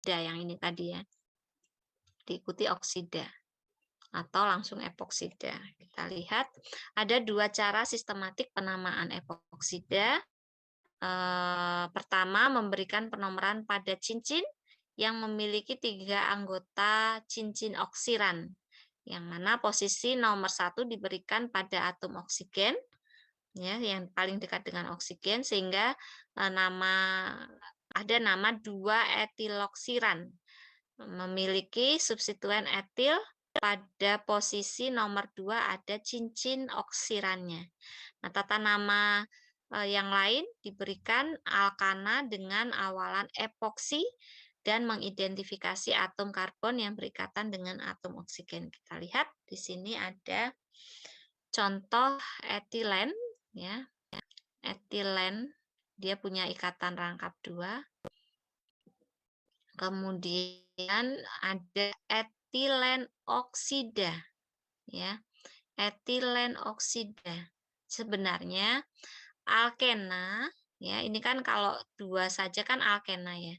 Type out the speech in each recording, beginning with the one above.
oksida yang ini tadi ya. Diikuti oksida atau langsung epoksida. Kita lihat ada dua cara sistematik penamaan epoksida. Pertama, memberikan penomoran pada cincin yang memiliki 3 anggota cincin oksiran, yang mana posisi nomor 1 diberikan pada atom oksigen, ya, yang paling dekat dengan oksigen, sehingga ada nama 2 etiloksiran memiliki substituen etil. Pada posisi nomor 2 ada cincin oksirannya. Nah, tata nama yang lain diberikan alkana dengan awalan epoksi dan mengidentifikasi atom karbon yang berikatan dengan atom oksigen. Kita lihat di sini ada contoh etilen, ya. Etilen dia punya ikatan rangkap 2. Kemudian ada etilen oksida, ya. Etilen oksida. Sebenarnya alkena, ya, ini kan kalau 2 saja kan alkena ya.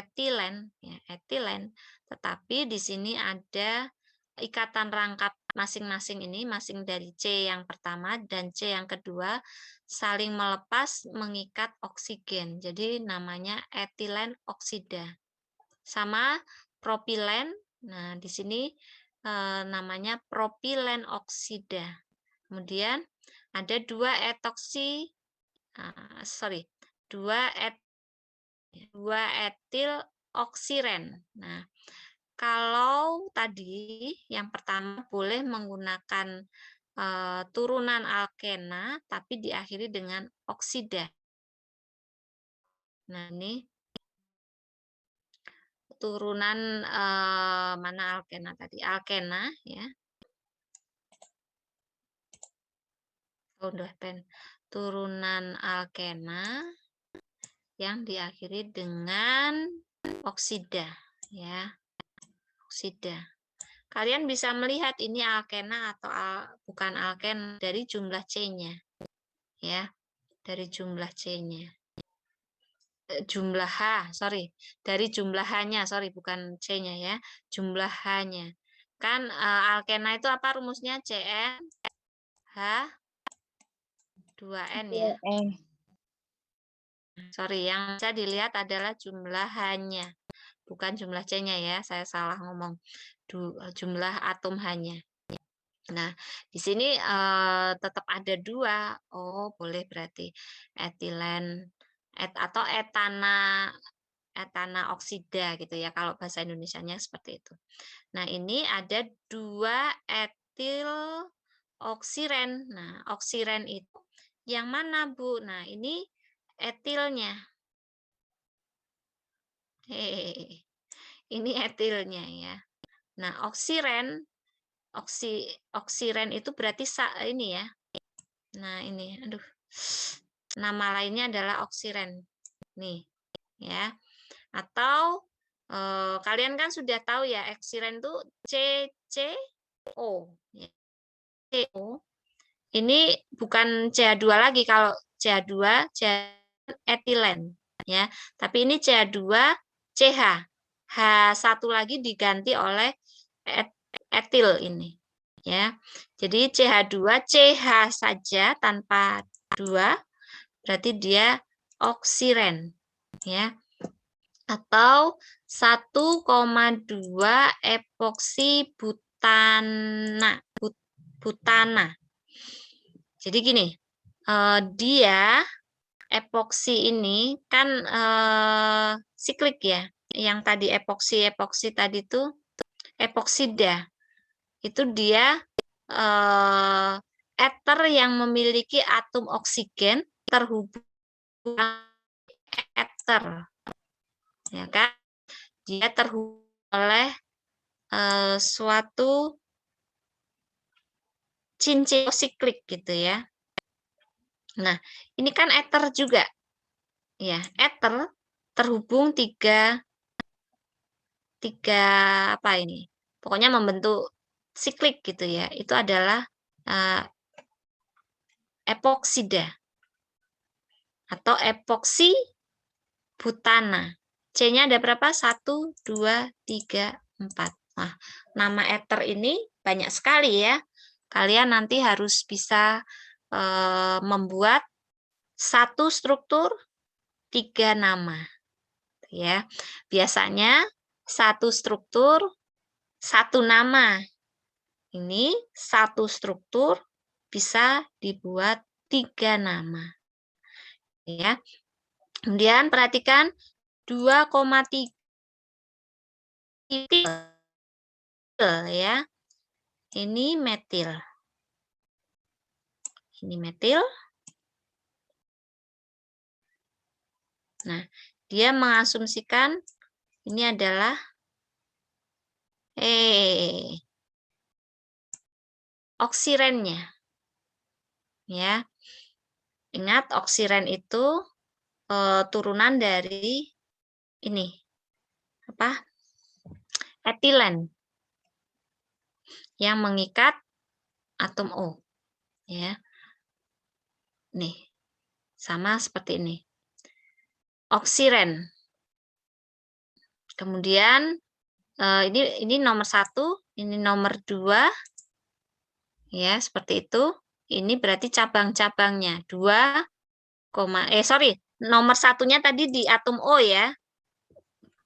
Etilen, ya, etilen. Tetapi di sini ada ikatan rangkap masing-masing ini, masing dari C yang pertama dan C yang kedua saling melepas mengikat oksigen. Jadi namanya etilen oksida. Sama propilen. Nah, di sini namanya propilen oksida. Kemudian ada 2 etil oksiren. Nah, kalau tadi yang pertama boleh menggunakan turunan alkena tapi diakhiri dengan oksida. Nah, ini turunan mana alkena tadi? Alkena, ya. Turunan alkena yang diakhiri dengan oksida, ya. Oksida. Kalian bisa melihat ini alkena atau bukan alkena dari jumlah C-nya. Ya. Dari jumlah C-nya. Jumlah dari jumlah H-nya, bukan C-nya ya. Jumlah H-nya. Kan alkena itu apa rumusnya? Cn H 2N ya. Yang bisa dilihat adalah jumlah H-nya, bukan jumlah C-nya ya. Saya salah ngomong. Jumlah atom H-nya. Nah, di sini tetap ada 2. Oh, boleh berarti etilen atau etana oksida gitu ya kalau bahasa Indonesianya seperti itu. Nah, ini ada 2 etil oksiren. Nah, oksiren itu yang mana, Bu? Nah, ini etilnya. Ini etilnya ya. Nah, oksiren itu berarti ini ya. Nah, ini aduh. Nama lainnya adalah oksiren. Nih, ya. Atau kalian kan sudah tahu ya, oksiren itu CCO, ya. CO. Ini bukan CH2 lagi, kalau CH2 etilen ya. Tapi ini CH2 CH. H1 lagi diganti oleh etil ini ya. Jadi CH2 CH saja tanpa 2 berarti dia oksiren ya. Atau 1,2 epoksi butana. Jadi gini, dia epoksi ini kan siklik ya. Yang tadi epoksi tadi itu epoksida. Itu dia eter yang memiliki atom oksigen terhubung eter. Ya kan? Dia terhubung oleh suatu cincin siklik gitu ya. Nah, ini kan eter juga. Ya, eter terhubung tiga apa ini? Pokoknya membentuk siklik gitu ya. Itu adalah epoksida atau epoksi butana C-nya ada berapa? 1, 2, 3, 4. Nah, nama ether ini banyak sekali ya. Kalian nanti harus bisa membuat satu struktur 3 nama. Ya, biasanya satu struktur 1 nama. Ini satu struktur bisa dibuat 3 nama. Ya. Kemudian perhatikan 2,3 ya. Ini metil. Ini metil. Nah, dia mengasumsikan ini adalah oksirennya. Ya. Ingat oksiren itu turunan dari ini. Apa? Etilen. Yang mengikat atom O. Ya. Nih. Sama seperti ini. Oksiren. Kemudian ini nomor 1, ini nomor 2. Ya, seperti itu. Ini berarti cabang-cabangnya. Nomor 1-nya tadi di atom O ya.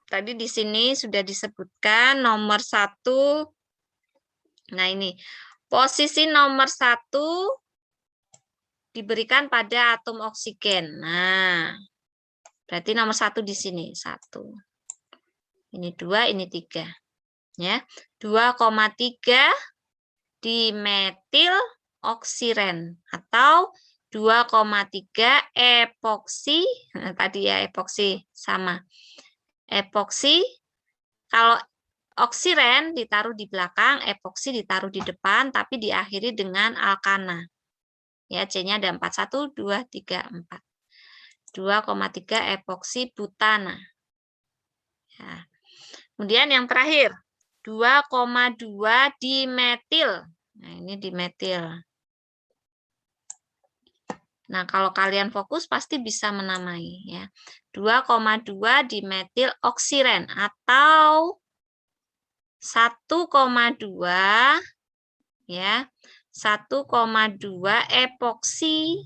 Tadi di sini sudah disebutkan nomor 1. Nah, ini. Posisi nomor 1 diberikan pada atom oksigen. Nah, berarti nomor 1 di sini. 1. Ini 2, ini 3. Ya. 2,3 dimetil oksiren atau 2,3 epoksi. Nah, tadi ya epoksi sama. Epoksi kalau oksiren ditaruh di belakang, epoksi ditaruh di depan tapi diakhiri dengan alkana. Ya, C-nya ada 4. 1 2 3 4. 2,3 epoksi butana. Ya. Kemudian yang terakhir 2,2 dimetil. Nah, ini dimetil. Nah, kalau kalian fokus pasti bisa menamai ya. 2,2 dimetil oksiren atau 1,2 ya. 1,2 epoksi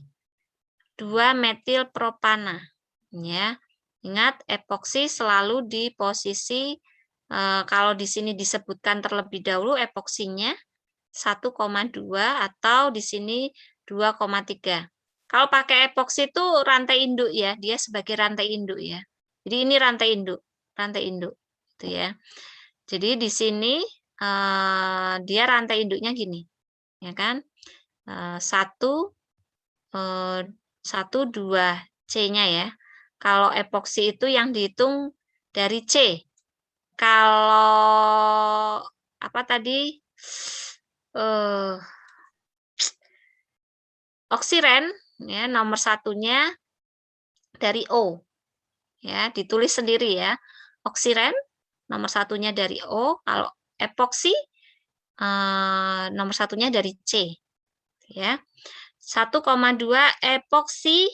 2 metil propana ya. Ingat epoksi selalu di posisi kalau di sini disebutkan terlebih dahulu epoksinya 1,2 atau di sini 2,3. Kalau pakai epoksi itu rantai induk ya, dia sebagai rantai induk ya. Jadi ini rantai induk itu ya. Jadi di sini dia rantai induknya gini, ya kan? 1, 2 C-nya ya. Kalau epoksi itu yang dihitung dari C. Kalau apa tadi? Oksiren ya nomor 1-nya dari O. Ya, ditulis sendiri ya. Oksiren nomor 1-nya dari O, kalau epoksi nomor 1-nya dari C. Ya. 1,2 epoksi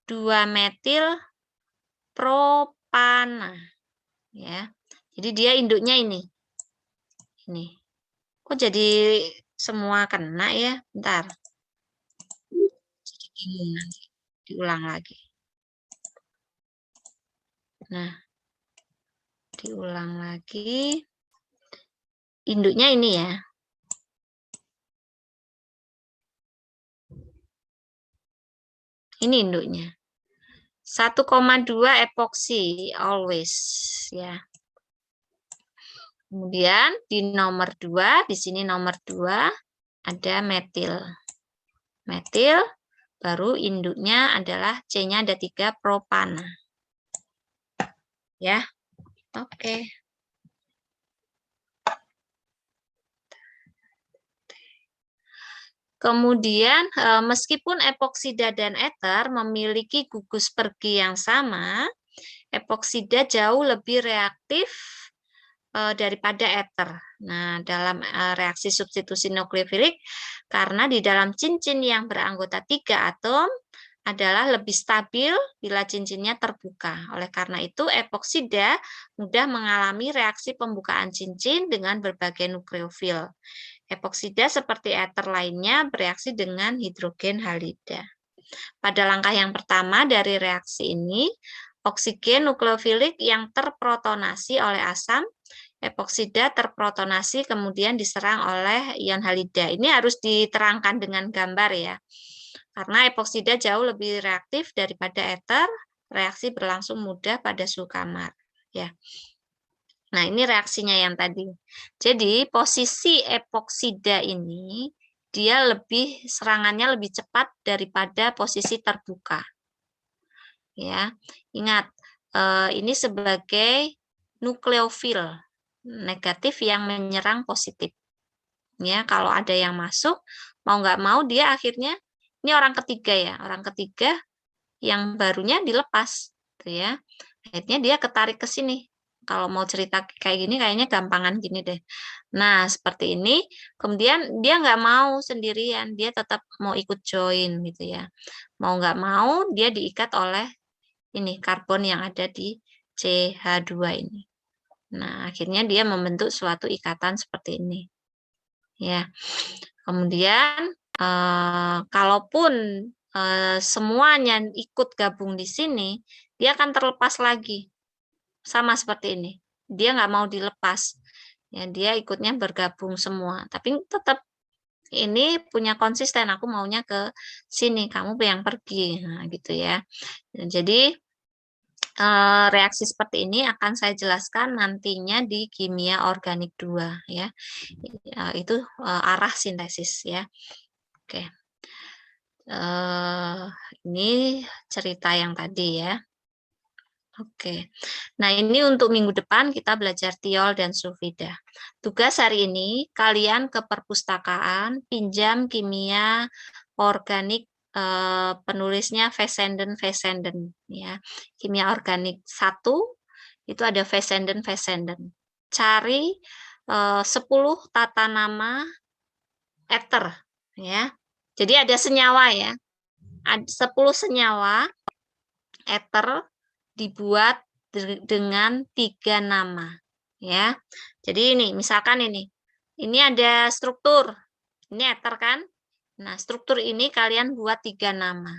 2 metil propana. Ya. Jadi dia induknya ini. Ini. Kok jadi semua kena ya? Bentar. Jadi bingung nanti. Diulang lagi. Nah, diulang lagi. Induknya ini ya. Ini induknya. 1,2 epoksi always ya. Kemudian di nomor 2, di sini nomor 2 ada metil. Metil baru induknya adalah C-nya ada 3 propana. Ya. Oke. Kemudian meskipun epoksida dan ether memiliki gugus pergi yang sama, epoksida jauh lebih reaktif daripada ether. Nah, dalam reaksi substitusi nukleofilik, karena di dalam cincin yang beranggota 3 atom, adalah lebih stabil bila cincinnya terbuka. Oleh karena itu, epoksida mudah mengalami reaksi pembukaan cincin dengan berbagai nukleofil. Epoksida seperti ether lainnya bereaksi dengan hidrogen halida. Pada langkah yang pertama dari reaksi ini, oksigen nukleofilik yang terprotonasi oleh asam, epoksida terprotonasi kemudian diserang oleh ion halida. Ini harus diterangkan dengan gambar ya. Karena epoksida jauh lebih reaktif daripada ether, reaksi berlangsung mudah pada suhu kamar. Ya. Nah, ini reaksinya yang tadi. Jadi, posisi epoksida ini, dia serangannya lebih cepat daripada posisi terbuka. Ya, ingat, ini sebagai nukleofil negatif yang menyerang positif. Ya, kalau ada yang masuk, mau nggak mau dia akhirnya, ini orang ketiga ya, orang ketiga yang barunya dilepas, gitu ya. Akhirnya dia ketarik ke sini. Kalau mau cerita kayak gini, kayaknya gampangan gini deh. Nah, seperti ini, kemudian dia nggak mau sendirian, dia tetap mau ikut join, gitu ya. Mau nggak mau, dia diikat oleh ini, karbon yang ada di CH2 ini. Nah, akhirnya dia membentuk suatu ikatan seperti ini. Ya, kemudian kalaupun semuanya ikut gabung di sini, dia akan terlepas lagi, sama seperti ini. Dia nggak mau dilepas, ya dia ikutnya bergabung semua. Tapi tetap ini punya konsisten. Aku maunya ke sini, kamu yang pergi, nah gitu ya. Jadi reaksi seperti ini akan saya jelaskan nantinya di kimia organik 2 ya. Itu arah sintesis ya. Oke. Ini cerita yang tadi ya. Oke. Nah, ini untuk minggu depan kita belajar tiol dan sulfida. Tugas hari ini kalian ke perpustakaan pinjam kimia organik, penulisnya Fessenden ya. Kimia organik 1 itu ada Fessenden. Cari 10 tata nama ether ya. Jadi ada senyawa ya. 10 senyawa ether dibuat dengan 3 nama ya. Jadi ini misalkan ini ada struktur, ini ether kan. Nah, struktur ini kalian buat 3 nama.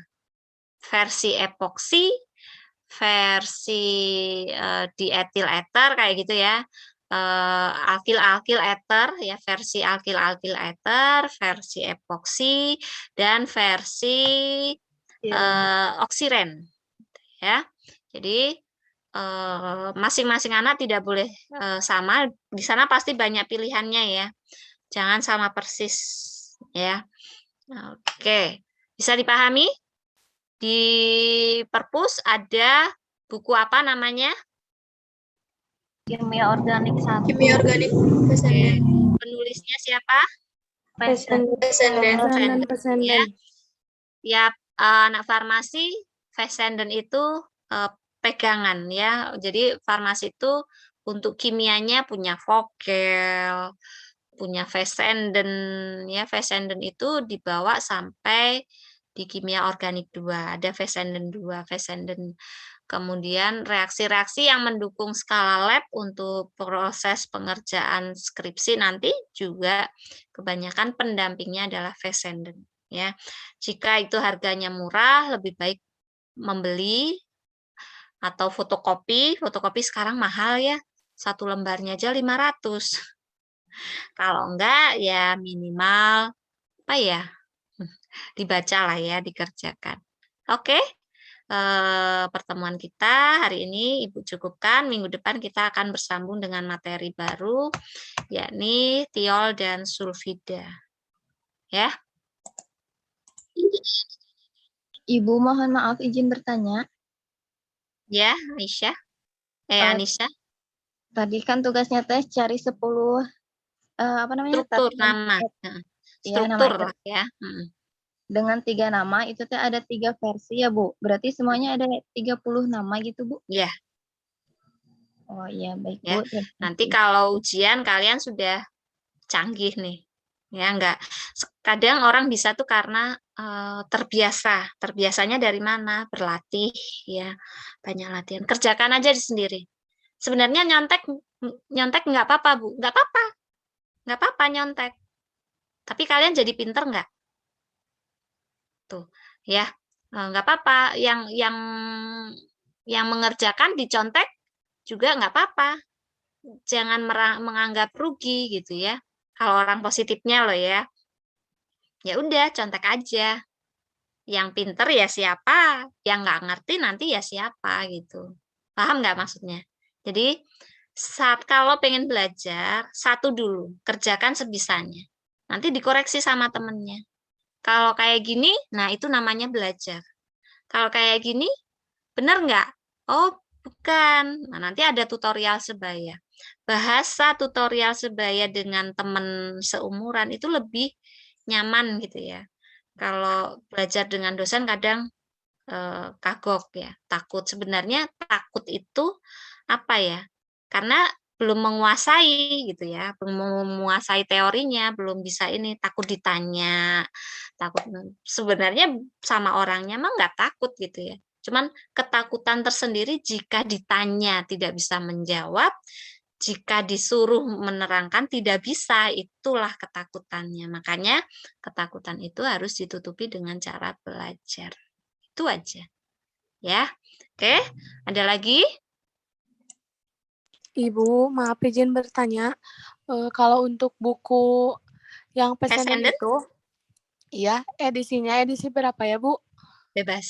Versi epoksi, versi dietil ether kayak gitu ya. Alkil ether ya, versi alkil ether, versi epoksi dan versi oksiren ya. Jadi masing-masing anak tidak boleh sama. Di sana pasti banyak pilihannya ya. Jangan sama persis ya. Oke, bisa dipahami? Di perpus ada buku apa namanya? Kimia organik 1. Kimia organik Fessenden. Penulisnya siapa? Fessenden. Ya. Tiap anak farmasi Fessenden itu pegangan ya. Jadi farmasi itu untuk kimianya punya Vogel, punya Fessenden ya. Fessenden itu dibawa sampai di kimia organik 2, ada Fessenden 2, Fessenden. Kemudian reaksi-reaksi yang mendukung skala lab untuk proses pengerjaan skripsi nanti juga kebanyakan pendampingnya adalah Fessenden ya. Jika itu harganya murah, lebih baik membeli atau fotokopi. Fotokopi sekarang mahal ya. 1 lembarnya aja 500. Kalau enggak ya minimal apa ya? Dibaca lah ya, dikerjakan. Oke. Pertemuan kita hari ini Ibu cukupkan. Minggu depan kita akan bersambung dengan materi baru, yakni tiol dan sulfida. Ya. Ibu, mohon maaf izin bertanya. Ya, Aisyah. Anissa. Tadi kan tugasnya tes cari 10 apa namanya? Struktur nama. Struktur lah ya. Dengan 3 nama itu teh ada 3 versi ya, Bu. Berarti semuanya ada 30 nama gitu, Bu? Iya. Oh iya, baik, Ya. Bu. Nanti kalau ujian kalian sudah canggih nih. Ya, enggak. Kadang orang bisa tuh karena terbiasa. Terbiasanya dari mana? Berlatih, ya. Banyak latihan. Kerjakan aja sendiri. Sebenarnya nyontek nyontek nggak apa-apa, Bu. Nggak apa-apa. Nggak apa-apa nyontek. Tapi kalian jadi pinter nggak? Tuh, ya. Nggak apa-apa. Yang mengerjakan dicontek juga nggak apa-apa. Jangan menganggap rugi gitu ya. Kalau orang positifnya loh ya. Ya udah, contek aja. Yang pinter ya siapa, yang nggak ngerti nanti ya siapa gitu. Paham nggak maksudnya? Jadi saat kalau pengen belajar, satu dulu, kerjakan sebisanya. Nanti dikoreksi sama temennya. Kalau kayak gini, nah itu namanya belajar. Kalau kayak gini, bener nggak? Oh, bukan. Nah, nanti ada tutorial sebaya. Bahasa tutorial sebaya dengan teman seumuran itu lebih nyaman gitu ya. Kalau belajar dengan dosen kadang kagok ya, takut. Sebenarnya takut itu apa ya? Karena belum menguasai gitu ya, belum menguasai teorinya, belum bisa ini, takut ditanya, takut sebenarnya sama orangnya mah nggak takut gitu ya. Cuman ketakutan tersendiri jika ditanya tidak bisa menjawab, jika disuruh menerangkan tidak bisa, itulah ketakutannya. Makanya ketakutan itu harus ditutupi dengan cara belajar. Itu aja. Ya. Oke, ada lagi? Ibu, maaf izin bertanya, kalau untuk buku yang pesanan Descendant itu, iya, edisinya edisi berapa ya, Bu? bebas.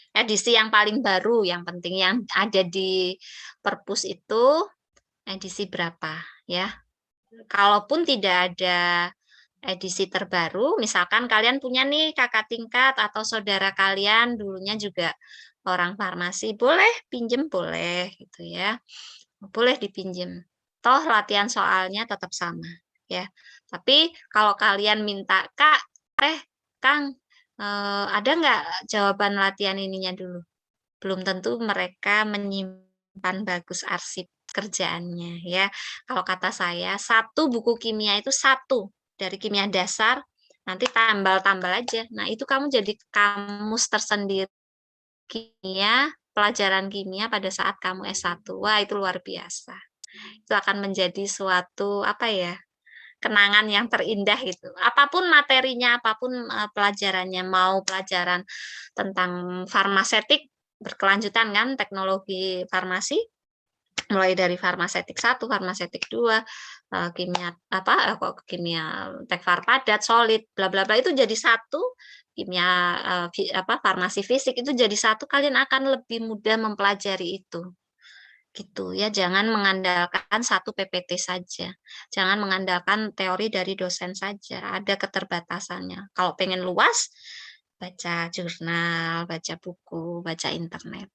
Edisi yang paling baru, yang penting yang ada di perpus itu edisi berapa ya. Kalaupun tidak ada edisi terbaru, misalkan kalian punya nih kakak tingkat atau saudara kalian dulunya juga orang farmasi, boleh pinjem boleh gitu ya. Boleh dipinjem. Toh latihan soalnya tetap sama ya. Tapi kalau kalian minta, Kak, Kang, ada nggak jawaban latihan ininya dulu? Belum tentu mereka menyimpan bagus arsip kerjaannya ya. Kalau kata saya, satu buku kimia itu satu dari kimia dasar, nanti tambal-tambal aja. Nah, itu kamu jadi kamus tersendiri kimia, pelajaran kimia pada saat kamu S1. Wah, itu luar biasa. Itu akan menjadi suatu apa ya? Kenangan yang terindah gitu. Apapun materinya, apapun pelajarannya, mau pelajaran tentang farmasetik berkelanjutan kan teknologi farmasi mulai dari farmasetik 1, farmasetik 2, kimia apa kok kimia tekfar padat, solid, bla bla bla itu jadi satu, kimia apa farmasi fisik itu jadi satu, kalian akan lebih mudah mempelajari itu gitu ya. Jangan mengandalkan satu PPT saja, jangan mengandalkan teori dari dosen saja, ada keterbatasannya. Kalau pengen luas, baca jurnal, baca buku, baca internet.